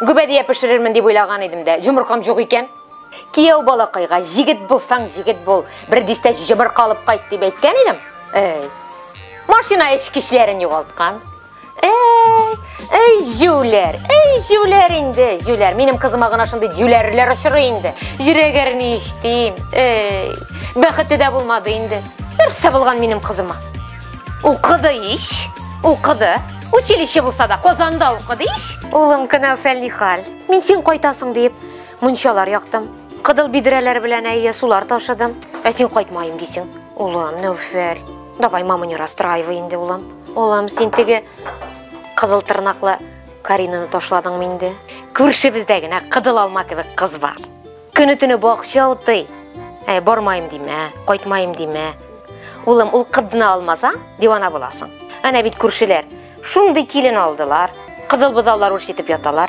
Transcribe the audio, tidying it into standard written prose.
Гүбәдия пішірермін деп ойлаған едім де, жұмырқам жоқ екен. Кияу балақайға жігіт болсаң жігіт бол, бір десте жұмыр қалып қайт деп айтқан едім. Машина ішкішлерін жоғалтқан. Жүлер енді, жүлер. Менің қызымағын ашынды жүлерлер ұшыры енді. Жүрегеріні ештейм. Бәқітті де болмады енді. Үрсі болған менің қызыма. Оқыды еш, оқыды. Училище болса да, қозанда оқыды еш. Олым кіна фәлні хал. Мен сен қайтасың деп, мұншалар яқтым. Қыдыл бидірәлер білән әйе сулар ташыдым. Сен қайтмайым дейсің. Олым, нөфәл. Давай мамы не расстраивай енді, олым. Олым, сен теге қыдыл тырнақлы Каринаны ташладың менде. Көрші біздегіне қыдыл алма кебек қыз бар. Күні түні бақша ұтты. Бармайым дейме, қайтмайым дейме. Олым, ол қыдыны алмаса, дивана боласың. Әне бит көршілер. Шундай келін алдылар, қызыл бұзаулар өршетіп яталар.